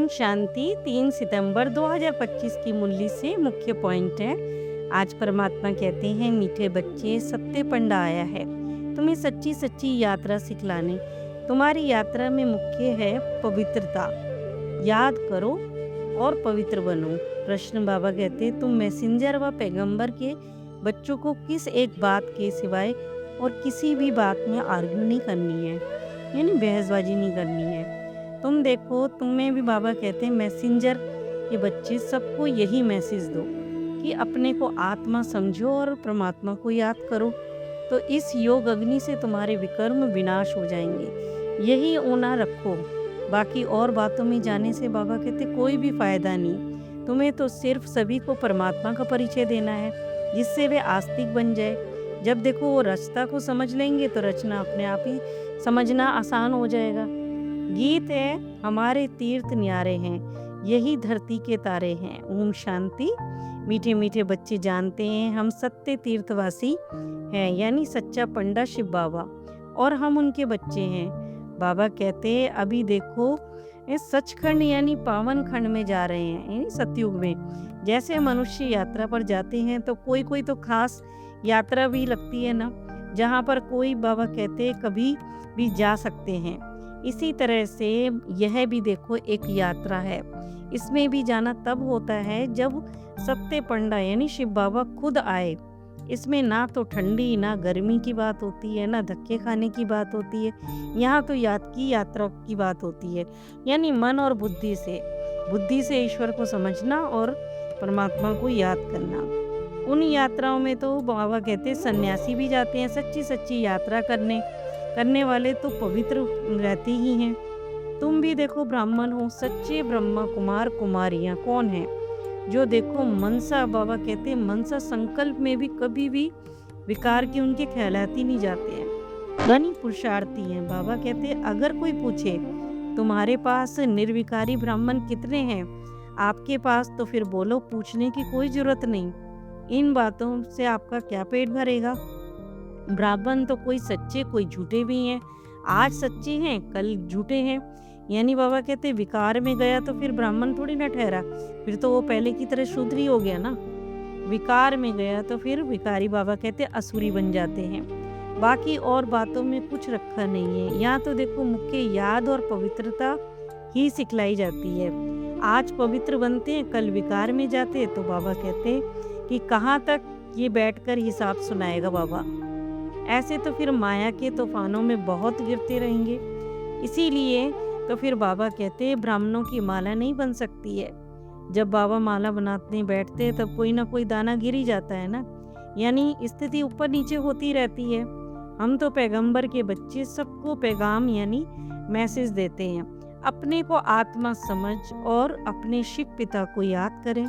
ओम शांति। 3 सितंबर 2025 की मुरली से मुख्य पॉइंट है। आज परमात्मा कहते हैं, मीठे बच्चे, सत्य पंडा आया है तुम्हें सच्ची सच्ची यात्रा सिखलाने। तुम्हारी यात्रा में मुख्य है पवित्रता। याद करो और पवित्र बनो। प्रश्न बाबा कहते, तुम मैसेंजर व पैगंबर के बच्चों को किस एक बात के सिवाय और किसी भी बात में आर्ग्यू नहीं करनी है, यानी बहसबाजी नहीं करनी है। तुम देखो, तुम्हें भी बाबा कहते हैं मैसेंजर के बच्चे सबको यही मैसेज दो कि अपने को आत्मा समझो और परमात्मा को याद करो, तो इस योग अग्नि से तुम्हारे विकर्म विनाश हो जाएंगे। यही ऊना रखो। बाकी और बातों में जाने से बाबा कहते कोई भी फायदा नहीं। तुम्हें तो सिर्फ सभी को परमात्मा का परिचय देना है, जिससे वे आस्तिक बन जाए। जब देखो वो रचता को समझ लेंगे तो रचना अपने आप ही समझना आसान हो जाएगा। गीत है, हमारे तीर्थ न्यारे हैं, यही धरती के तारे हैं। ओम शांति। मीठे मीठे बच्चे जानते हैं हम सत्य तीर्थवासी हैं, यानी सच्चा पंडा शिव बाबा, और हम उनके बच्चे हैं। बाबा कहते हैं अभी देखो सचखंड यानी पावन खंड में जा रहे हैं, यानी सतयुग में। जैसे मनुष्य यात्रा पर जाते हैं तो कोई कोई तो खास यात्रा भी लगती है ना, जहाँ पर कोई बाबा कहते हैं कभी भी जा सकते हैं। इसी तरह से यह भी देखो एक यात्रा है। इसमें भी जाना तब होता है जब सत्य पंडा यानी शिव बाबा खुद आए। इसमें ना तो ठंडी ना गर्मी की बात होती है, ना धक्के खाने की बात होती है। यहाँ तो याद की यात्रा की बात होती है, यानी मन और बुद्धि से ईश्वर को समझना और परमात्मा को याद करना। उन यात्राओं में तो बाबा कहते सन्यासी भी जाते हैं। सच्ची सच्ची यात्रा करने वाले तो पवित्र रहते ही हैं। तुम भी देखो ब्राह्मण हो, सच्चे ब्रह्मा कुमार कुमारियां कौन है जो देखो मनसा, बाबा कहते हैं मनसा संकल्प में भी कभी भी विकार की उनके ख्यालाती नहीं जाते हैं, धनी पुरुषार्थी हैं। बाबा कहते हैं अगर कोई पूछे तुम्हारे पास निर्विकारी ब्राह्मण कितने हैं आपके पास, तो फिर बोलो पूछने की कोई जरूरत नहीं। इन बातों से आपका क्या पेट भरेगा। ब्राह्मण तो कोई सच्चे कोई झूठे भी हैं, आज सच्चे हैं कल झूठे हैं। यानी बाबा कहते विकार में गया तो फिर ब्राह्मण थोड़ी ना ठहरा, फिर तो वो पहले की तरह शूद्र ही हो गया ना। विकार में गया तो फिर विकारी बाबा कहते असुरी बन जाते हैं। बाकी और बातों में कुछ रखा नहीं है। यहाँ तो देखो मुख्य याद और पवित्रता ही सिखलाई जाती है। आज पवित्र बनते हैं कल विकार में जाते हैं, तो बाबा कहते कि कहाँ तक ये बैठकर हिसाब सुनाएगा बाबा। ऐसे तो फिर माया के तूफानों में बहुत गिरते रहेंगे। इसीलिए तो फिर बाबा कहते हैं ब्राह्मणों की माला नहीं बन सकती है। जब बाबा माला बनाते बैठते हैं तब कोई ना कोई दाना गिर ही जाता है ना, यानी स्थिति ऊपर नीचे होती रहती है। हम तो पैगंबर के बच्चे, सबको पैगाम यानी मैसेज देते हैं। अपने को आत्मा समझ और अपने शिव पिता को याद करें,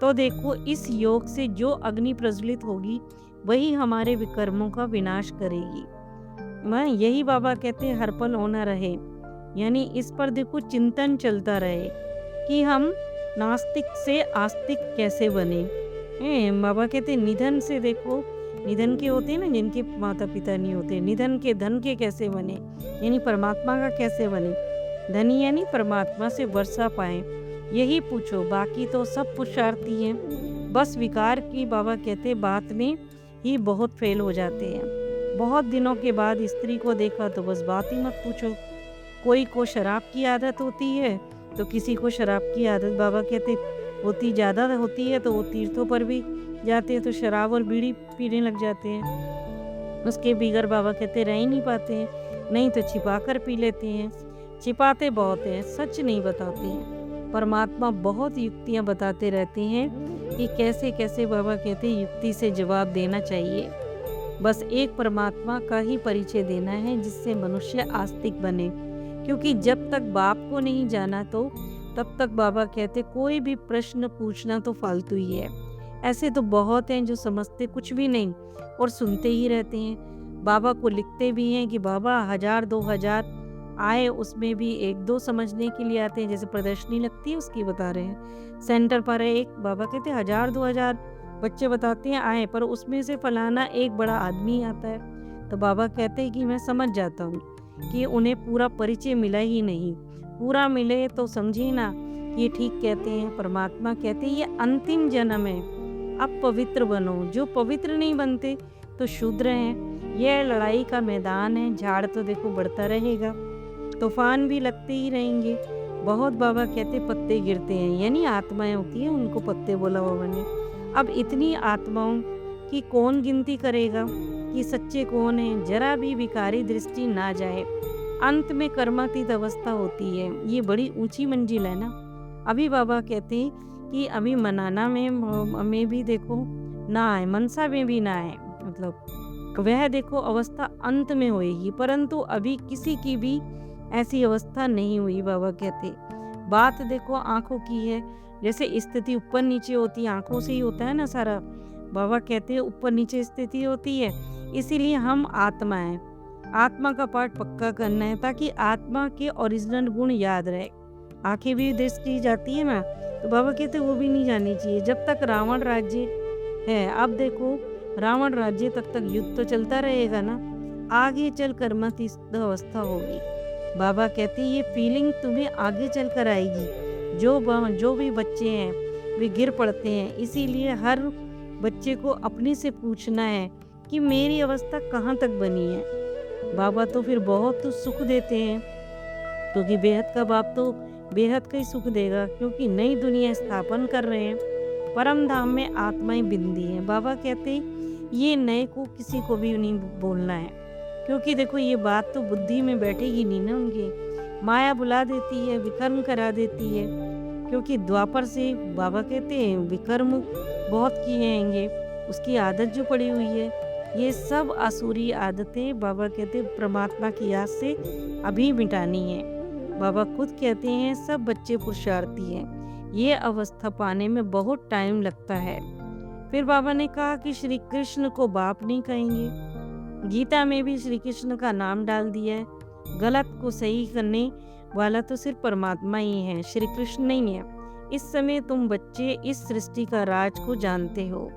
तो देखो इस योग से जो अग्नि प्रज्वलित होगी वही हमारे विकर्मों का विनाश करेगी। मैं यही बाबा कहते हैं हर पल होना रहे, यानी इस पर देखो चिंतन चलता रहे कि हम नास्तिक से आस्तिक कैसे बने। बाबा कहते निधन से देखो, निधन के होते हैं ना जिनके माता पिता नहीं होते, निधन के धन के कैसे बने, यानी परमात्मा का कैसे बने। धनी यानी परमात्मा से वर्षा पाए, यही पूछो। बाकी तो सब पुरुषार्थी हैं, बस विकार की बाबा कहते बात में ही बहुत फेल हो जाते हैं। बहुत दिनों के बाद स्त्री को देखा तो बस बात ही मत पूछो। कोई को शराब की आदत होती है तो किसी को शराब की आदत बाबा कहते होती ज़्यादा होती है, तो वो तीर्थों पर भी जाते हैं तो शराब और बीड़ी पीने लग जाते हैं। उसके बिगर बाबा कहते रह ही नहीं पाते हैं, नहीं तो छिपा कर पी लेते हैं। छिपाते बहुत हैं, सच नहीं बताते हैं। परमात्मा बहुत युक्तियाँ बताते रहते हैं कि कैसे कैसे बाबा कहते हैं युक्ति से जवाब देना चाहिए। बस एक परमात्मा का ही परिचय देना है जिससे मनुष्य आस्तिक बने, क्योंकि जब तक बाप को नहीं जाना तो तब तक बाबा कहते कोई भी प्रश्न पूछना तो फालतू ही है। ऐसे तो बहुत हैं जो समझते कुछ भी नहीं और सुनते ही रहते हैं। बाबा को लिखते भी हैं कि बाबा 1000 2000 आए, उसमें भी 1-2 समझने के लिए आते हैं। जैसे प्रदर्शनी लगती है उसकी बता रहे हैं, सेंटर पर है एक, बाबा कहते 1000 2000 बच्चे बताते हैं आए, पर उसमें से फलाना एक बड़ा आदमी आता है। तो बाबा कहते हैं कि मैं समझ जाता हूँ कि उन्हें पूरा परिचय मिला ही नहीं, पूरा मिले तो समझिए ना, ये ठीक कहते हैं, परमात्मा कहते हैं ये अंतिम जन्म है, अब पवित्र बनो। जो पवित्र नहीं बनते तो शूद्र हैं। यह लड़ाई का मैदान है, झाड़ तो देखो बढ़ता रहेगा, तूफान भी लगते ही रहेंगे। बहुत बाबा कहते पत्ते गिरते हैं, यानी आत्माएं होती हैं, उनको पत्ते बोला बाबा ने। अब इतनी आत्माओं की कौन गिनती करेगा कि सच्चे कौन हैं? जरा भी विकारी दृष्टि ना जाए। अंत में कर्मातीत अवस्था होती है, ये बड़ी ऊंची मंजिल है ना। अभी बाबा कहते हैं कि अभी मनाना में भी देखो ना आए, मनसा में भी ना आए, मतलब वह देखो अवस्था अंत में होएगी, परंतु अभी किसी की भी ऐसी अवस्था नहीं हुई। बाबा कहते बात देखो आंखों की है, जैसे स्थिति ऊपर नीचे होती है, आंखों से ही होता है ना सारा। बाबा कहते हैं ऊपर नीचे स्थिति होती है, इसीलिए हम आत्मा हैं। आत्मा का पाठ पक्का करना है ताकि आत्मा के ओरिजिनल गुण याद रहे। आंखें भी दृष्टि जाती है ना, तो बाबा कहते वो भी नहीं जानी चाहिए जब तक रावण राज्य है। अब देखो रावण राज्य तक युद्ध तो चलता रहेगा ना, आगे चल कर्मातीत अवस्था होगी। बाबा कहते ये फीलिंग तुम्हें आगे चल कर आएगी। जो भी बच्चे हैं वे गिर पड़ते हैं, इसीलिए हर बच्चे को अपने से पूछना है कि मेरी अवस्था कहाँ तक बनी है। बाबा तो फिर बहुत तो सुख देते हैं, क्योंकि बेहद का बाप तो बेहद का ही सुख देगा, क्योंकि नई दुनिया स्थापन कर रहे हैं। परम धाम में आत्माएं बिंदी हैं। बाबा कहते ये नए को किसी को भी नहीं बोलना है, क्योंकि देखो ये बात तो बुद्धि में बैठेगी नहीं ना उनके। माया बुला देती है, विकर्म करा देती है, क्योंकि द्वापर से बाबा कहते हैं विकर्म बहुत किए हैंगे, उसकी आदत जो पड़ी हुई है, ये सब आसुरी आदतें बाबा कहते परमात्मा की याद से अभी मिटानी है। बाबा खुद कहते हैं सब बच्चे पुरुषार्थी हैं, ये अवस्था पाने में बहुत टाइम लगता है। फिर बाबा ने कहा कि श्री कृष्ण को बाप नहीं कहेंगे। गीता में भी श्री कृष्ण का नाम डाल दिया है। गलत को सही करने वाला तो सिर्फ परमात्मा ही है, श्री कृष्ण नहीं है। इस समय तुम बच्चे इस सृष्टि का राज को जानते हो,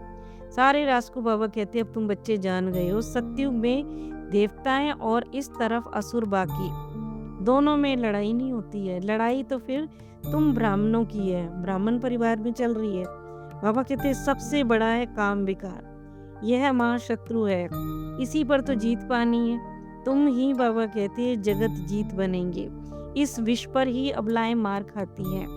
सारे राज को बाबा कहते अब तुम बच्चे जान गए हो। सत्युग में देवताएं और इस तरफ असुर, बाकी दोनों में लड़ाई नहीं होती है। लड़ाई तो फिर तुम ब्राह्मणों की है, ब्राह्मण परिवार में चल रही है। बाबा कहते हैं सबसे बड़ा है काम विकार, यह महाशत्रु है, इसी पर तो जीत पानी है। तुम ही बाबा कहते हैं जगत जीत बनेंगे, इस विष पर ही अबलाएं मार खाती हैं।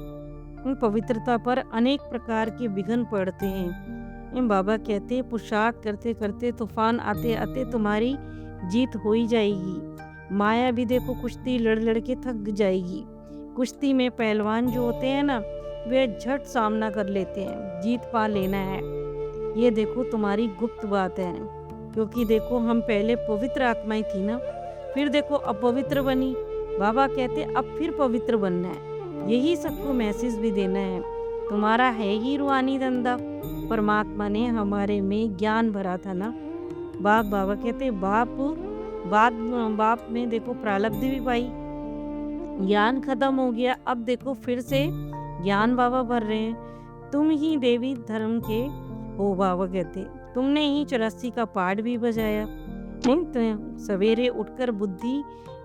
पवित्रता पर अनेक प्रकार के विघ्न पड़ते हैं। बाबा कहते हैं पुरुषार्थ करते करते तूफान आते आते तुम्हारी जीत हो ही जाएगी। माया भी देखो कुश्ती लड़ लड़ के थक जाएगी। कुश्ती में पहलवान जो होते हैं ना, वे झट सामना कर लेते हैं, जीत पा लेना है। ये देखो तुम्हारी गुप्त बात है, क्योंकि देखो हम पहले पवित्र आत्माएं थी ना, फिर देखो अपवित्र बनी। बाबा कहते अब फिर पवित्र बनना है, यही सबको मैसेज भी देना है। तुम्हारा है ही रूहानी धंधा, परमात्मा ने हमारे में ज्ञान भरा था ना। बाबा कहते बाप में देखो प्रारब्ध भी पाई, ज्ञान खत्म हो गया, अब देखो फिर से ज्ञान बाबा भर रहे हैं। तुम ही देवी धर्म के हो, बाबा कहते तुमने ही 84 का पाठ भी बजाया। तो सवेरे उठकर बुद्धि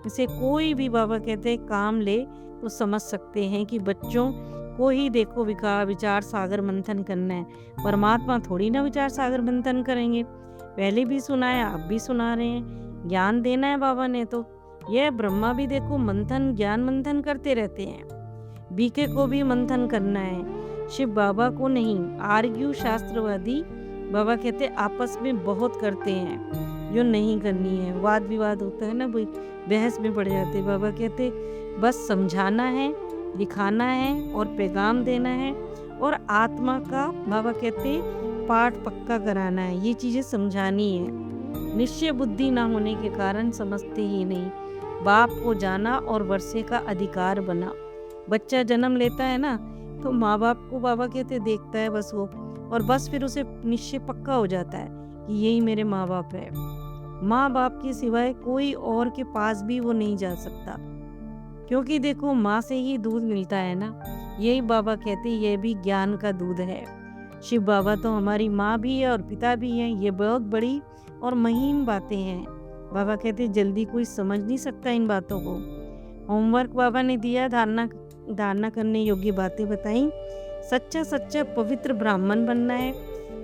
से कोई भी बाबा कहते काम ले तो समझ सकते हैं कि बच्चों को ही देखो विचार सागर मंथन करना है। परमात्मा थोड़ी ना विचार सागर मंथन करेंगे, पहले भी सुनाया अब भी सुना रहे हैं, ज्ञान देना है बाबा ने। तो यह ब्रह्मा भी देखो मंथन ज्ञान मंथन करते रहते हैं, बीके को भी मंथन करना है, शिव बाबा को नहीं। आर्ग्यू शास्त्रवादी बाबा कहते आपस में बहुत करते हैं, जो नहीं करनी है। वाद विवाद होता है ना, भाई बहस में पड़ जाते। बाबा कहते बस समझाना है, दिखाना है और पैगाम देना है, और आत्मा का बाबा कहते पाठ पक्का कराना है, ये चीज़ें समझानी है। निश्चय बुद्धि ना होने के कारण समझते ही नहीं। बाप को जाना और वर्षे का अधिकार बना। बच्चा जन्म लेता है ना, तो माँ बाप को बाबा कहते देखता है बस वो, और बस फिर उसे निश्चय पक्का हो जाता है कि यही मेरे माँ बाप है। माँ बाप के सिवाय कोई और के पास भी वो नहीं जा सकता, क्योंकि देखो माँ से ही दूध मिलता है ना। यही बाबा कहते ये भी ज्ञान का दूध है। शिव बाबा तो हमारी माँ भी है और पिता भी है, ये बहुत बड़ी और महीन बातें हैं। बाबा कहते जल्दी कोई समझ नहीं सकता इन बातों को। होमवर्क बाबा ने दिया, धारणा धारणा करने योग्य बातें बताई। सच्चा सच्चा पवित्र ब्राह्मण बनना है,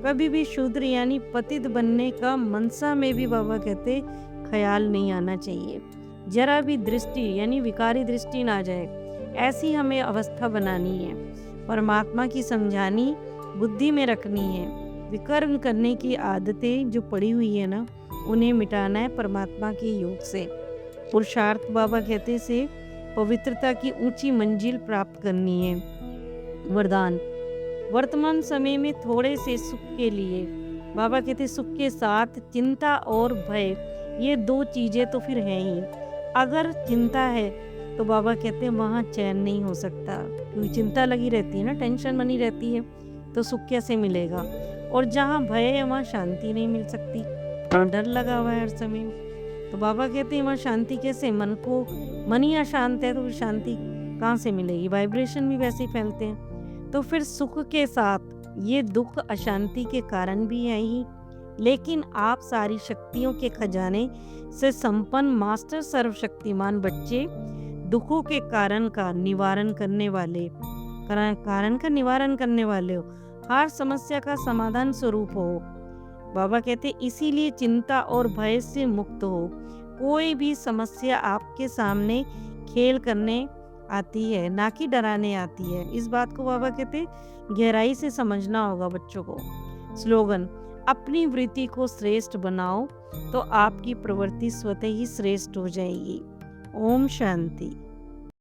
कभी भी शूद्र यानी पतित बनने का मनसा में भी बाबा कहते ख्याल नहीं आना चाहिए। जरा भी दृष्टि यानी विकारी दृष्टि ना जाए, ऐसी हमें अवस्था बनानी है। परमात्मा की समझानी बुद्धि में रखनी है। विकर्म करने की आदतें जो पड़ी हुई है ना, उन्हें मिटाना है परमात्मा के योग से। पुरुषार्थ बाबा कहते से पवित्रता की ऊंची मंजिल प्राप्त करनी है। वरदान, वर्तमान समय में थोड़े से सुख के लिए बाबा कहते सुख के साथ चिंता और भय, ये दो चीजें तो फिर हैं ही। अगर चिंता है तो बाबा कहते हैं वहाँ चैन नहीं हो सकता, क्योंकि चिंता लगी रहती है ना, टेंशन बनी रहती है, तो सुख कैसे मिलेगा। और जहाँ भय है वहाँ शांति नहीं मिल सकती, डर लगा हुआ है हर समय। तो बाबा कहते हैं वहाँ शांति कैसे, मन ही अशांत है तो फिर शांति कहाँ से मिलेगी, वाइब्रेशन भी वैसे ही फैलते हैं। तो फिर सुख के साथ ये दुख अशांति के कारण भी है ही, लेकिन आप सारी शक्तियों के खजाने से संपन्न मास्टर सर्वशक्तिमान बच्चे दुखों के कारण का निवारण करने वाले हो, हर समस्या का समाधान स्वरूप हो। बाबा कहते इसीलिए चिंता और भय से मुक्त हो। कोई भी समस्या आपके सामने खेल करने आती है, ना कि डराने आती है। इस बात को बाबा कहते गहराई से समझना होगा बच्चों को। स्लोगन, अपनी वृत्ति को श्रेष्ठ बनाओ तो आपकी प्रवृत्ति स्वतः ही श्रेष्ठ हो जाएगी। ओम शांति।